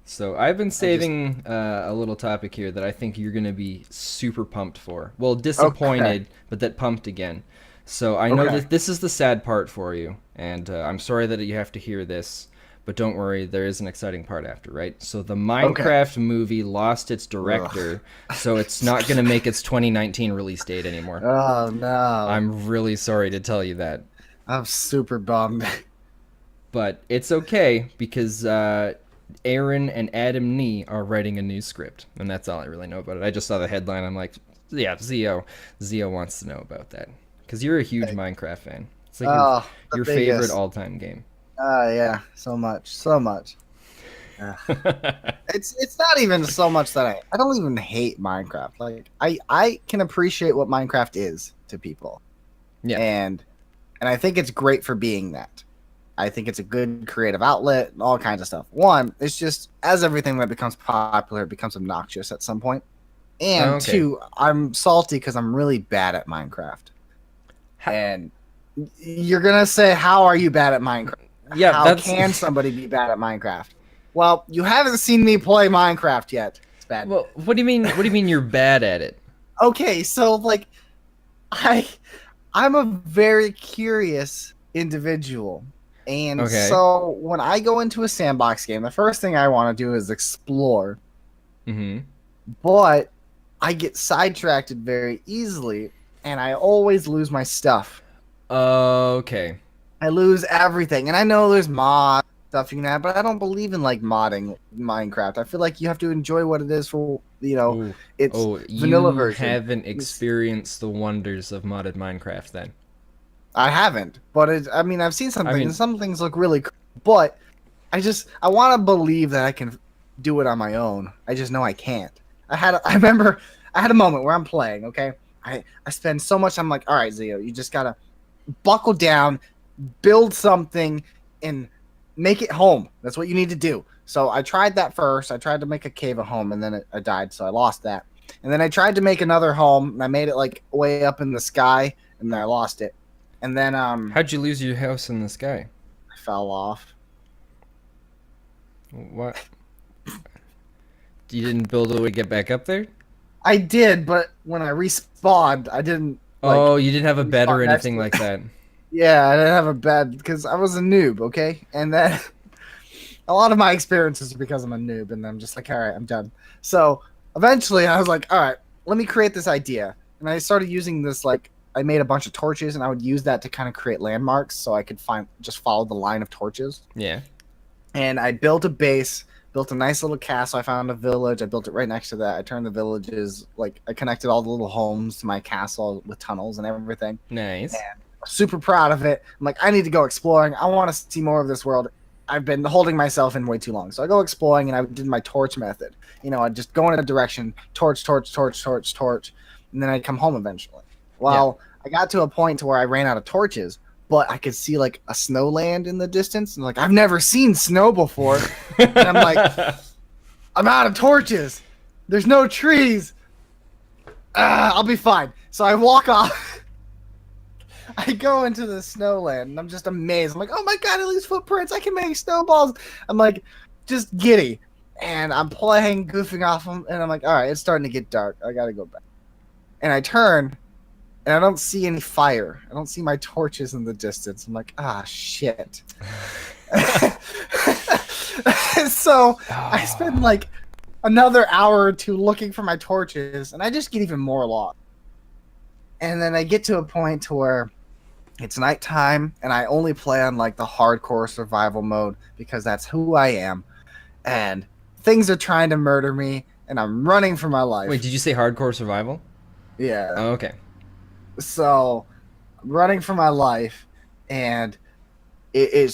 So I've been I just saving a little topic here that I think you're going to be super pumped for. Well, okay, disappointed, but that pumped again. So I know okay. that this is the sad part for you, and I'm sorry that you have to hear this, but don't worry, there is an exciting part after, right? So the Okay. Minecraft movie lost its Ugh. director, so it's not going to make its 2019 release date anymore. Oh no, I'm really sorry to tell you that, I'm super bummed. but it's okay because Aaron and Adam Nee are writing a new script, and that's all I really know about it. I just saw the headline. I'm like, yeah, Zeo wants to know about that because you're a huge Like, Minecraft fan. It's like oh, the your favorite biggest. all-time game. Yeah, so much, so much. Ugh. It's not even so much that I don't even hate Minecraft. Like I can appreciate what Minecraft is to people, Yeah. and I think it's great for being that. I think it's a good creative outlet, and all kinds of stuff. One, it's just as everything that becomes popular, it becomes obnoxious at some point. And Okay. two, I'm salty because I'm really bad at Minecraft. Ha- And you're gonna say, "How are you bad at Minecraft? yeah, How that's can somebody be bad at Minecraft?" Well, you haven't seen me play Minecraft yet. It's bad. well. What do you mean? What do you mean you're bad at it? Okay, so like I I'm a very curious individual. And Okay. so when I go into a sandbox game, the first thing I want to do is explore. Mm-hmm. But I get sidetracked very easily and I always lose my stuff. Okay. I lose everything. And I know there's mod stuff you can have, but I don't believe in like modding Minecraft. I feel like you have to enjoy what it is for, Oh, its oh, vanilla you version. haven't It's, experienced the wonders of modded Minecraft then. I haven't, but I mean, I've seen I something, and mean, some things look really cool. But I want to believe that I can do it on my own. I just know I can't. I remember, I had a moment where I'm playing. Okay, I spend so much. I'm like, all right, Zeo, you just gotta buckle down, build something, and make it home. That's what you need to do. So I tried that first. I tried to make a cave a home, and then I died, so I lost that. And then I tried to make another home, and I made it like way up in the sky, and then I lost it. And then how'd you lose your house in the sky? I fell off. What? You didn't build a way to get back up there? I did, but when I respawned, I didn't like Oh, you didn't have a bed or respawn next anything to like it. that. Yeah, I didn't have a bed because I was a noob. Okay, and then a lot of my experiences are because I'm a noob, and I'm just like, all right, I'm done. So eventually, I was like, all right, let me create this idea, and I started using this like. I made a bunch of torches, and I would use that to kind of create landmarks, so I could just follow the line of torches. Yeah. And I built a base, built a nice little castle. I found a village. I built it right next to that. I turned the villages like I connected all the little homes to my castle with tunnels and everything. Nice. And I'm super proud of it. I'm like, I need to go exploring. I want to see more of this world. I've been holding myself in way too long. So I go exploring and I did my torch method. You know, I'd just go in a direction, torch, torch, torch, torch, torch, and then I'd come home eventually. Well, I got to a point to where I ran out of torches, but I could see like a snowland in the distance. And like, I've never seen snow before. And I'm like, I'm out of torches. There's no trees. I'll be fine. So I walk off. I go into the snowland and I'm just amazed. I'm like, oh my god, at least footprints. I can make snowballs. I'm like, just giddy. And I'm playing, goofing off them. And I'm like, all right, it's starting to get dark. I got to go back. And I turn and I don't see any fire. I don't see my torches in the distance. I'm like, ah, shit. So I spend like another hour or two looking for my torches, and I just get even more lost. And then I get to a point to where it's nighttime, and I only play on like the hardcore survival mode because that's who I am. And things are trying to murder me, and I'm running for my life. Wait, did you say hardcore survival? Yeah. Oh, okay. So I'm running for my life, and I'm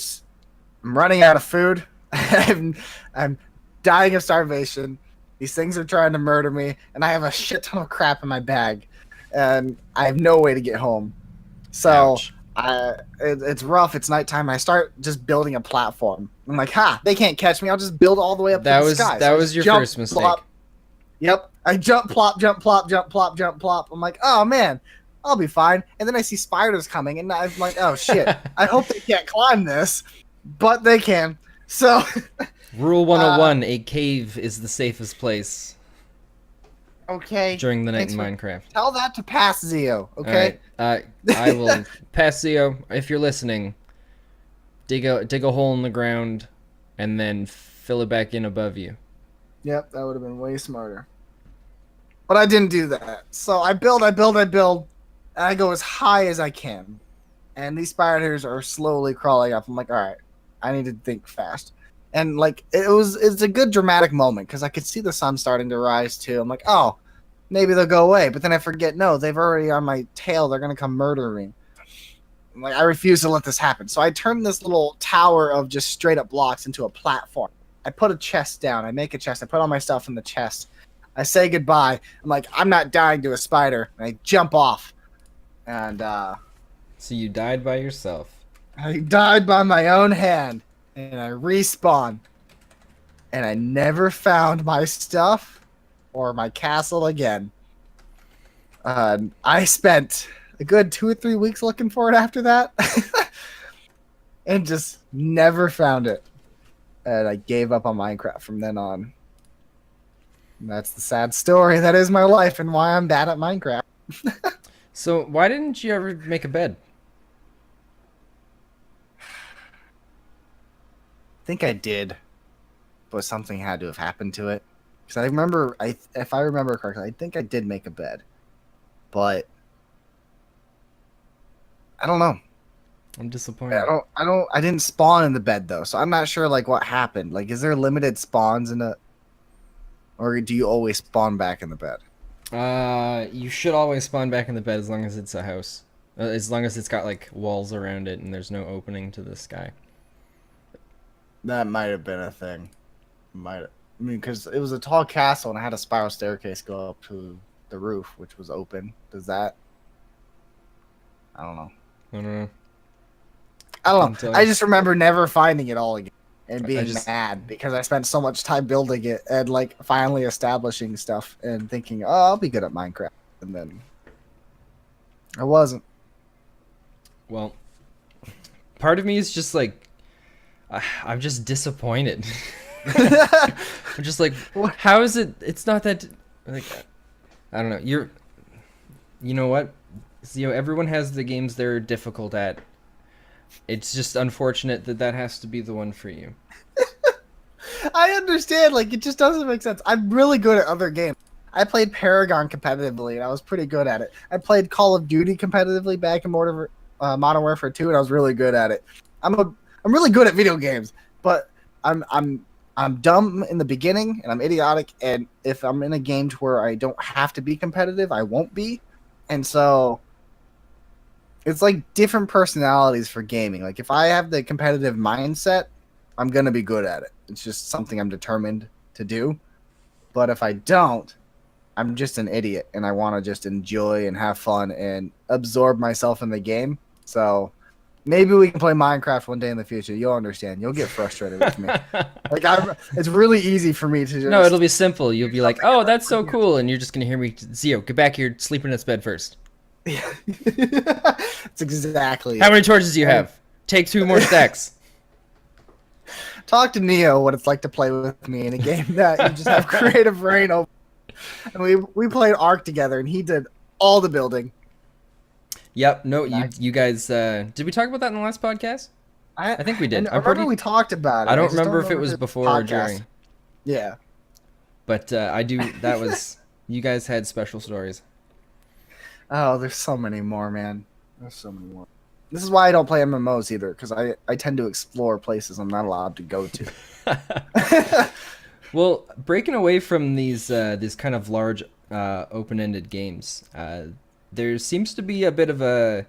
running out of food. I'm dying of starvation. These things are trying to murder me, and I have a shit ton of crap in my bag, and I have no way to get home. So it's rough. It's nighttime. I start just building a platform. I'm like, they can't catch me. I'll just build all the way up to the sky. That was your first mistake. Plop. Yep. I jump, plop, jump, plop, jump, plop, jump, plop. I'm like, oh man, I'll be fine. And then I see spiders coming, and I'm like, oh shit. I hope they can't climb this, but they can. So Rule 101, a cave is the safest place okay. during the night Thanks in for- Minecraft. Tell that to pass Zeo, okay? All right. I will pass Zeo. If you're listening, dig a hole in the ground and then fill it back in above you. Yep, that would have been way smarter. But I didn't do that. So I build, and I go as high as I can. And these spiders are slowly crawling up. I'm like, all right, I need to think fast. And like it's a good dramatic moment because I could see the sun starting to rise too. I'm like, oh, maybe they'll go away. But then I forget, no, they've already on my tail. They're gonna come murder me. I'm like, I refuse to let this happen. So I turn this little tower of just straight up blocks into a platform. I put a chest down. I make a chest. I put all my stuff in the chest. I say goodbye. I'm like, I'm not dying to a spider. And I jump off. And So you died by yourself. I died by my own hand. And I respawn. And I never found my stuff or my castle again. I spent a good 2 or 3 weeks looking for it after that. And just never found it. And I gave up on Minecraft from then on. And that's the sad story. That is my life and why I'm bad at Minecraft. So why didn't you ever make a bed? I think I did, but something had to have happened to it. Because I remember, if I remember correctly, I think I did make a bed, but I don't know. I'm disappointed. I didn't spawn in the bed though, so I'm not sure like what happened. Like, is there limited spawns in it, or do you always spawn back in the bed? You should always spawn back in the bed as long as it's a house. As long as it's got like walls around it and there's no opening to the sky. That might have been a thing. I mean, because it was a tall castle and I had a spiral staircase go up to the roof, which was open. Does that? I don't know. I don't know. I don't know. Until- I just remember never finding it all again and being just- mad because I spent so much time building it and like finally establishing stuff and thinking, oh, I'll be good at Minecraft, and then I wasn't. Well, part of me is just like, I'm just disappointed. I'm just like, how is it? It's not that, like, I don't know. You know what? Zeo, everyone has the games they're difficult at. It's just unfortunate that has to be the one for you. I understand. Like, it just doesn't make sense. I'm really good at other games. I played Paragon competitively, and I was pretty good at it. I played Call of Duty competitively back in Modern Warfare 2, and I was really good at it. I'm really good at video games, but I'm dumb in the beginning, and I'm idiotic. And if I'm in a game to where I don't have to be competitive, I won't be. And so it's like different personalities for gaming. Like if I have the competitive mindset, I'm gonna be good at it. It's just something I'm determined to do. But if I don't, I'm just an idiot and I want to just enjoy and have fun and absorb myself in the game. So maybe we can play Minecraft one day in the future. You'll understand. You'll get frustrated with me. Like it's really easy for me to No, it'll just be simple. You'll do be like, something "Oh, and that's so forget. cool," and you're just gonna hear me, Zeo, get back here, sleep in its bed first. It's exactly How it. many torches do you And have? Take 2 more stacks. talk to Neo what it's like to play with me in a game that you just have creative reign over. And we played Ark together, and he did all the building. Yep. No, And you guys. Did we talk about that in the last podcast? I I think we and did. I remember we talked about I it. I don't just don't remember if it remember was the before or podcast. during, Yeah. but I do. That was. You guys had special stories. Oh, there's so many more, man. There's so many more. This is why I don't play MMOs either, because I tend to explore places I'm not allowed to go to. Well, breaking away from these kind of large open-ended games, there seems to be a bit of a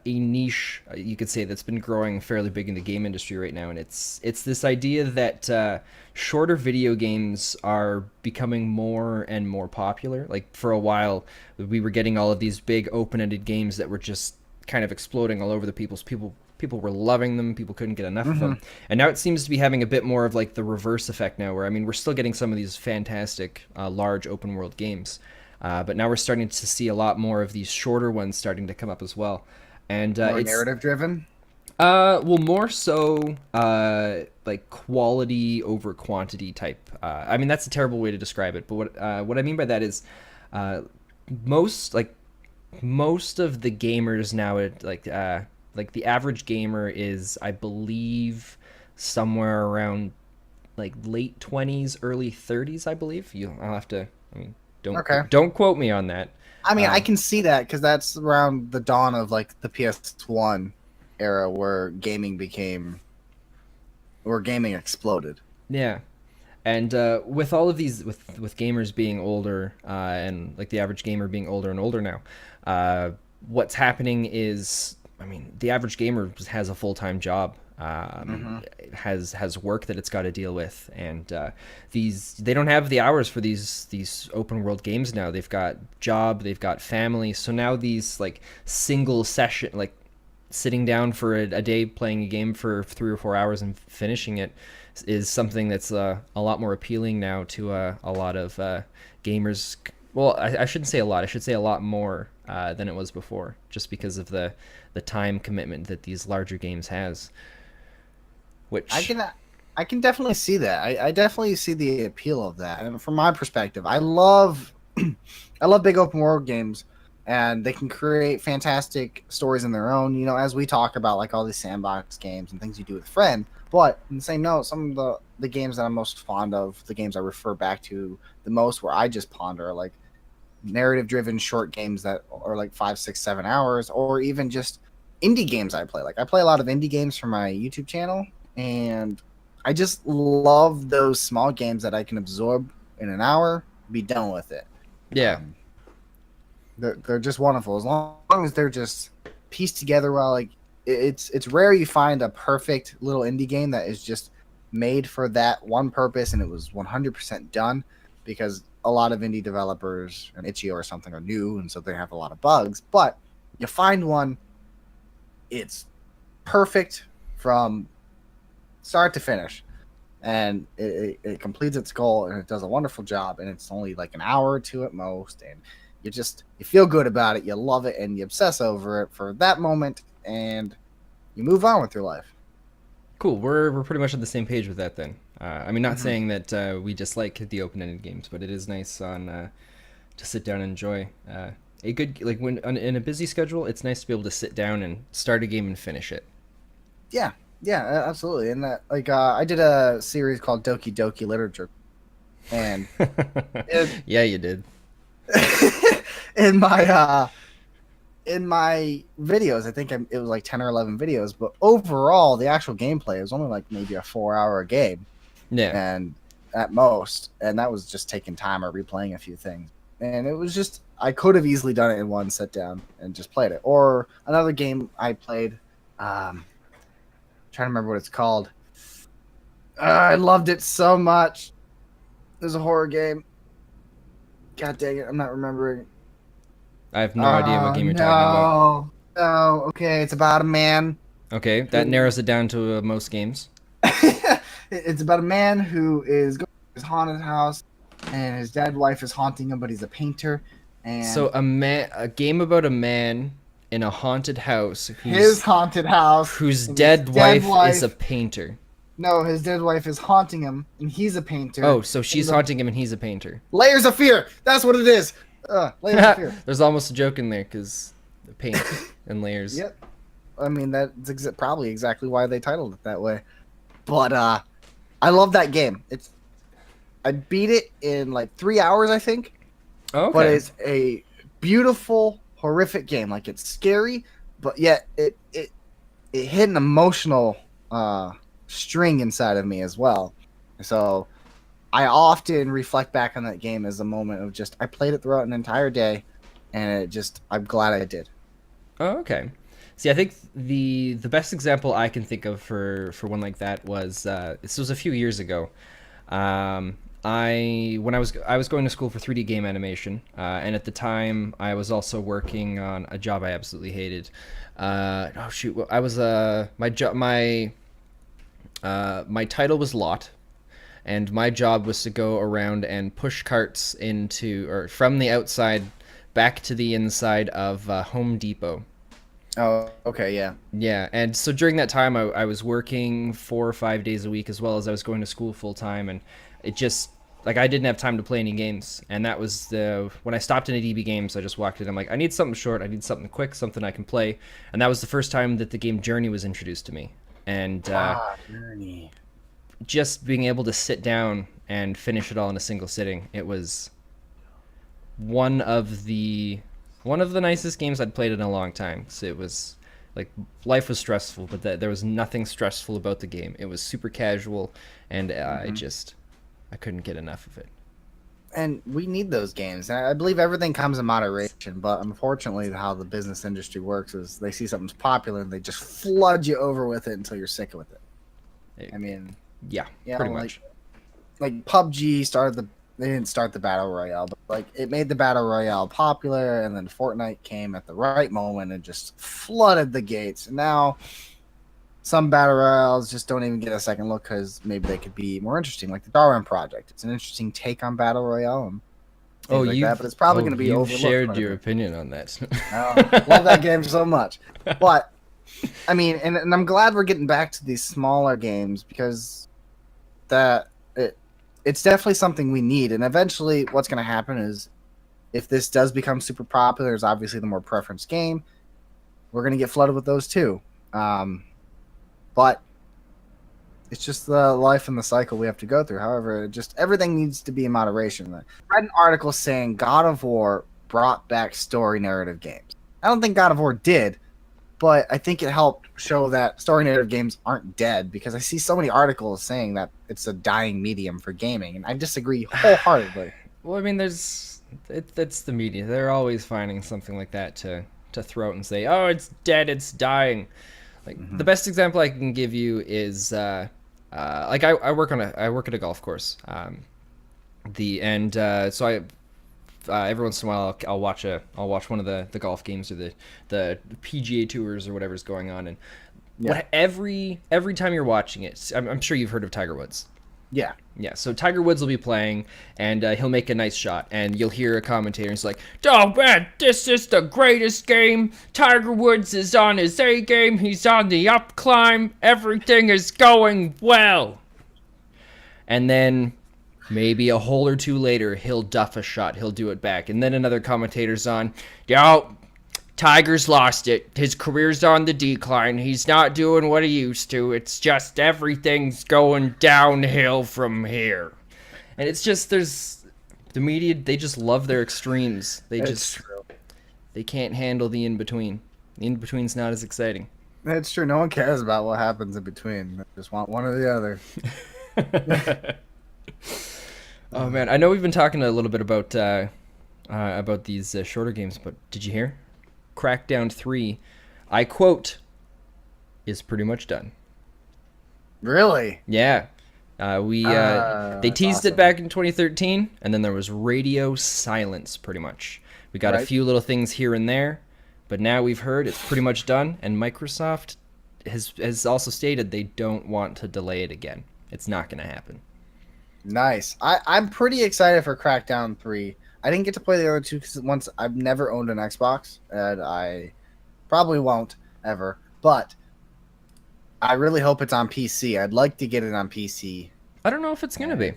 niche, you could say, that's been growing fairly big in the game industry right now, and it's this idea that shorter video games are becoming more and more popular. Like for a while, we were getting all of these big open-ended games that were just kind of exploding all over the people were loving them. People couldn't get enough of Hmm. them. And now it seems to be having a bit more of like the reverse effect now, where I mean, we're still getting some of these fantastic large open world games, but now we're starting to see a lot more of these shorter ones starting to come up as well. And More it's narrative driven. well, more so like quality over quantity type. I mean, that's a terrible way to describe it, but what I mean by that is uh, most like most of the gamers now like the average gamer is, I believe, somewhere around like late 20s, early 30s, I believe. I'll have to, I mean, Okay. don't quote me on that. I mean, I Um, can see that because that's around the dawn of like the PS1 era where gaming exploded. yeah. And with all of these, with gamers being older, and like the average gamer being older and older now, what's happening is, I mean, the average gamer has a full time job, Hmm. has work that it's got to deal with, and they don't have the hours for these open world games now. They've got job, they've got family, so now these like single session, like sitting down for a day playing a game for 3 or 4 hours and finishing it is something that's a lot more appealing now to a lot of gamers. Well, I shouldn't say a lot. I should say a lot more than it was before, just because of the time commitment that these larger games has. I Which, can I can definitely see that. I definitely see the appeal of that. And from my perspective, I love I love big open world games, and they can create fantastic stories in their own. You know, as we talk about like all these sandbox games and things you do with a friend. But in the same note, some of the games that I'm most fond of, the games I refer back to the most, where I just ponder, are like narrative driven short games that are like 5, 6, 7 hours, or even just indie games I play. Like I play a lot of indie games for my YouTube channel, and I just love those small games that I can absorb in an hour, be done with it. yeah, Um, they're just wonderful as long as they're just pieced together well. Like it's rare you find a perfect little indie game that is just made for that one purpose and it was 100% done, because a lot of indie developers and itch.io or something are new and so they have a lot of bugs. But you find one, it's perfect from start to finish, and it completes its goal and it does a wonderful job, and it's only like an hour or two at most, and you feel good about it, you love it, and you obsess over it for that moment, and you move on with your life. cool. We're pretty much on the same page with that then. I mean, not Hmm. saying that we dislike the open-ended games, but it is nice on to sit down and enjoy a good, in a busy schedule. It's nice to be able to sit down and start a game and finish it. Yeah, Yeah, absolutely. And that, like, I did a series called Doki Doki Literature, and it, Yeah, you did. in my videos, I think it was like 10 or 11 videos, but overall, the actual gameplay was only like maybe a 4 hour game, Yeah. and at most, and that was just taking time or replaying a few things. And it was just, I could have easily done it in one sit down and just played it. Or another game I played, trying to remember what it's called. I loved it so much. It was a horror game. God dang it, I'm not remembering. I have no idea what game you're talking about. No. No, okay, it's about a man Okay, that who narrows it down to most games. it's about a man who is going to his haunted house, and his dead wife is haunting him, but he's a painter, So and a game about a man in a haunted house his haunted house, whose and his dead dead wife is a wife. painter. No, his dead wife is haunting him, and he's a painter. Oh, so And she's the haunting him and he's a painter. layers of fear. That's what it is. Layers of fear. There's almost a joke in there because paint and layers. Yep. I mean that's probably exactly why they titled it that way. But I love that game. I beat it in like 3 hours, I think. Oh, But okay. it's a beautiful, horrific game. Like it's scary, but yet it hit an emotional string inside of me as well. So I often reflect back on that game as a moment of just I played it throughout an entire day, and I'm glad I did. Oh, okay. See, I think the best example I can think of for one like that was this was a few years ago. I was going to school for 3D game animation, and at the time I was also working on a job I absolutely hated. Oh shoot, I was my title was lot, and my job was to go around and push carts into or from the outside back to the inside of Home Depot. Oh, okay, yeah. Yeah, and so during that time, I was working 4 or 5 days a week as well as I was going to school full time, and it just like I didn't have time to play any games, and that was the when I stopped in at EB Games, I just walked in. I'm like, I need something short, I need something quick, something I can play, and that was the first time that the game Journey was introduced to me, and Journey. just being able to sit down and finish it all in a single sitting, it was one of the one of the nicest games I'd played in a long time. So it was like life was stressful, but there was nothing stressful about the game. It was super casual, and I couldn't get enough of it. And we need those games. And I believe everything comes in moderation, but unfortunately, how the business industry works is they see something's popular and they just flood you over with it until you're sick with it. I mean, Yeah, you pretty know, much. like PUBG started they didn't start the battle royale, but like it made the battle royale popular, and then Fortnite came at the right moment and just flooded the gates. And now some battle royales just don't even get a second look because maybe they could be more interesting, like the Darwin Project. It's an interesting take on battle royale and things like that, but it's probably going to be You've overlooked shared quite a your bit. opinion on that. Love that game so much, but I mean, and I'm glad we're getting back to these smaller games because that it's definitely something we need. And eventually, what's going to happen is if this does become super popular, there's obviously the more preference game. We're going to get flooded with those too. But it's just the life and the cycle we have to go through. However, just everything needs to be in moderation. I read an article saying God of War brought back story narrative games. I don't think God of War did, but I think it helped show that story narrative games aren't dead because I see so many articles saying that it's a dying medium for gaming, and I disagree wholeheartedly. Well, I mean, it's the media. They're always finding something like that to throw out and say, "Oh, it's dead, it's dying." Like Mm-hmm. the best example I can give you is like I work at a golf course. So I every once in a while I'll watch one of the golf games or the PGA tours or whatever's going on, and Yeah. every time you're watching it, I'm sure you've heard of Tiger Woods. Yeah. Yeah, so Tiger Woods will be playing, and he'll make a nice shot, and you'll hear a commentator who's like, "Oh man, this is the greatest game. Tiger Woods is on his A game. He's on the up climb. Everything is going well." And then maybe a hole or two later, he'll duff a shot. He'll do it back, and then another commentator's on. "Yo, Tiger's lost it. His career's on the decline. He's not doing what he used to. It's just everything's going downhill from here. And it's just there's the media, they just love their extremes. It's true. They can't handle the in between. The in between's not as exciting. It's true. No one cares about what happens in between. They just want one or the other. Oh man, I know we've been talking a little bit about these shorter games, but did you hear? Crackdown 3, I quote, is pretty much done. Really? Yeah. They teased awesome. it back in 2013, and then there was radio silence, pretty much. We got a Right. few little things here and there, but now we've heard it's pretty much done, and Microsoft has also stated they don't want to delay it again. It's not going to happen. Nice. I'm pretty excited for Crackdown 3. I didn't get to play the other two because once I've never owned an Xbox, and I probably won't ever. But I really hope it's on PC. I'd like to get it on PC. I don't know if it's going to be.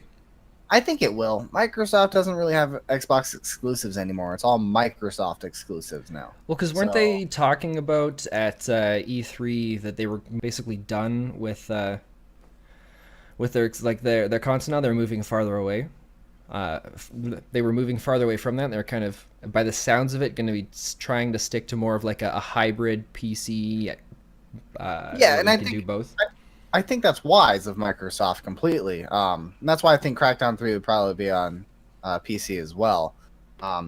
I think it will. Microsoft doesn't really have Xbox exclusives anymore. It's all Microsoft exclusives now. Well, because weren't they talking about at E3 that they were basically done with their console now? They're moving farther away. They were moving farther away from that. They're kind of, by the sounds of it, going to be trying to stick to more of like a hybrid PC. Yeah, and I think do both. I think that's wise of Microsoft completely. And that's why I think Crackdown 3 would probably be on PC as well,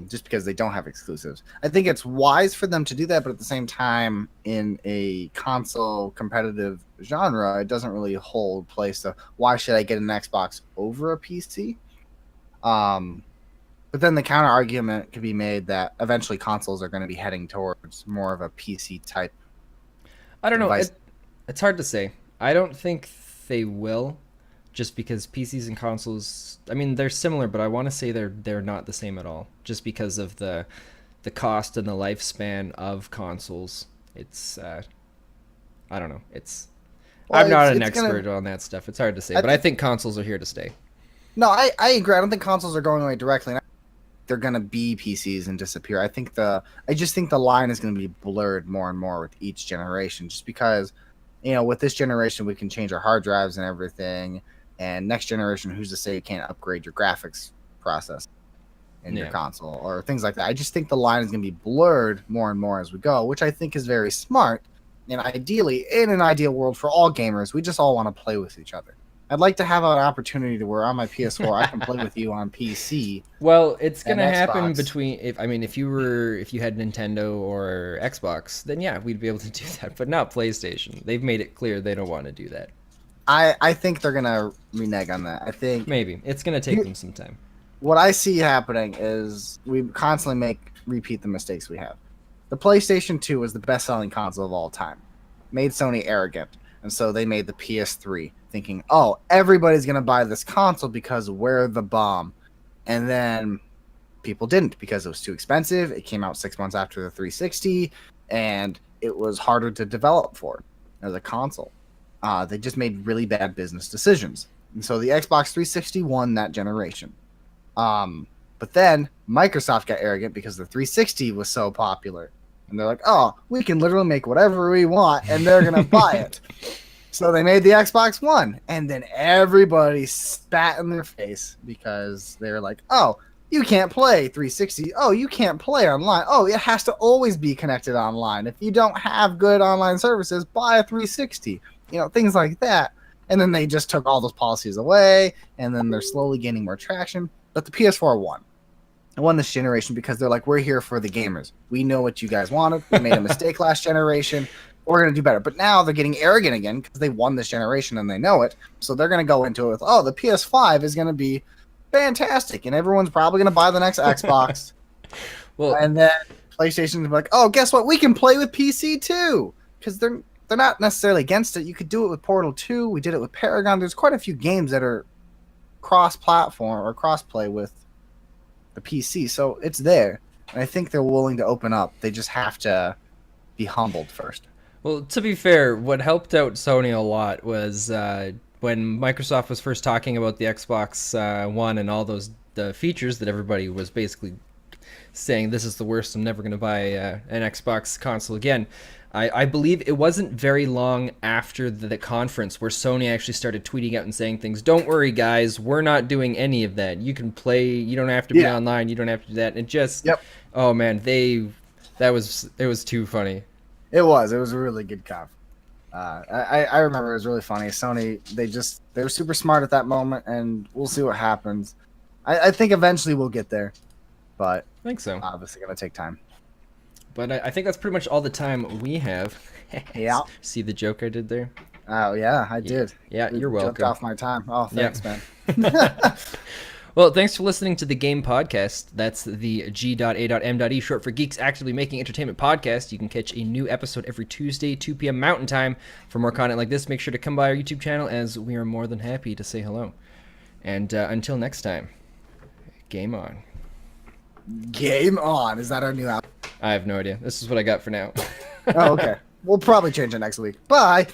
just because they don't have exclusives. I think it's wise for them to do that, but at the same time, in a console competitive genre, it doesn't really hold place. So why should I get an Xbox over a PC? But then the counter argument could be made that eventually consoles are going to be heading towards more of a PC type. I don't know. Device. It's hard to say. I don't think they will, just because PCs and consoles. I mean, they're similar, but I want to say they're not the same at all. Just because of the cost and the lifespan of consoles. It's I don't know. I'm not an expert on that stuff. It's hard to say, but I think consoles are here to stay. No, I agree. I don't think consoles are going away directly. They're gonna be PCs and disappear. I just think the line is gonna be blurred more and more with each generation, just because, with this generation we can change our hard drives and everything, and next generation, who's to say you can't upgrade your graphics process in your console or things like that. I just think the line is gonna be blurred more and more as we go, which I think is very smart. And ideally, in an ideal world for all gamers, we just all want to play with each other. I'd like to have an opportunity to where on my PS4 I can play with you on PC. Well, it's gonna and happen Xbox. between if you had Nintendo or Xbox, then yeah, we'd be able to do that. But not PlayStation. They've made it clear they don't want to do that. I think they're gonna renege on that. I think Maybe it's gonna take them some time. what I see happening is we constantly repeat the mistakes we have. The PlayStation 2 was the best-selling console of all time. Made Sony arrogant, and so they made the PS3, thinking, "Oh, everybody's gonna buy this console because we're the bomb." And then people didn't because it was too expensive. It came out 6 months after the 360, and it was harder to develop for as a console. They just made really bad business decisions, and so the Xbox 360 won that generation. But then Microsoft got arrogant because the 360 was so popular. And they're like, "Oh, we can literally make whatever we want, and they're going to buy it." So they made the Xbox One. And then everybody spat in their face because they're like, "Oh, you can't play 360. Oh, you can't play online. Oh, it has to always be connected online. If you don't have good online services, buy a 360." Things like that. And then they just took all those policies away, and then they're slowly gaining more traction. But the PS4 won. It won this generation because they're like, "We're here for the gamers. We know what you guys wanted. We made a mistake last generation. We're going to do better." But now they're getting arrogant again because they won this generation and they know it. So they're going to go into it with, "Oh, the PS5 is going to be fantastic, and everyone's probably going to buy the next Xbox." Well, and then PlayStation's gonna be like, "Oh, guess what? We can play with PC too." Because they're not necessarily against it. You could do it with Portal 2. We did it with Paragon. There's quite a few games that are cross-platform or cross-play with the PC, so it's there. And I think they're willing to open up. They just have to be humbled first. Well, to be fair, what helped out Sony a lot was when Microsoft was first talking about the Xbox One and all the features that everybody was basically saying this is the worst. I'm never going to buy an Xbox console again. I believe it wasn't very long after the conference where Sony actually started tweeting out and saying things. Don't worry, guys, we're not doing any of that. You can play. You don't have to be online. You don't have to do that. And it just, oh man, it was too funny. It was a really good conf. I remember it was really funny. Sony, they were super smart at that moment, and we'll see what happens. I think eventually we'll get there, but I think so. Obviously gonna take time. But I think that's pretty much all the time we have. Yeah. See the joke I did there? Oh yeah, I did. Yeah, you're welcome. Jumped off my time. Oh, thanks, man. Well, thanks for listening to the G.A.M.E podcast. That's the G.A.M.E, short for Geeks Actively Making Entertainment podcast. You can catch a new episode every Tuesday, 2 p.m. Mountain Time. For more content like this, make sure to come by our YouTube channel, as we are more than happy to say hello. And until next time, game on. Game on. Is that our new app? I have no idea. This is what I got for now. Oh, okay. We'll probably change it next week. Bye.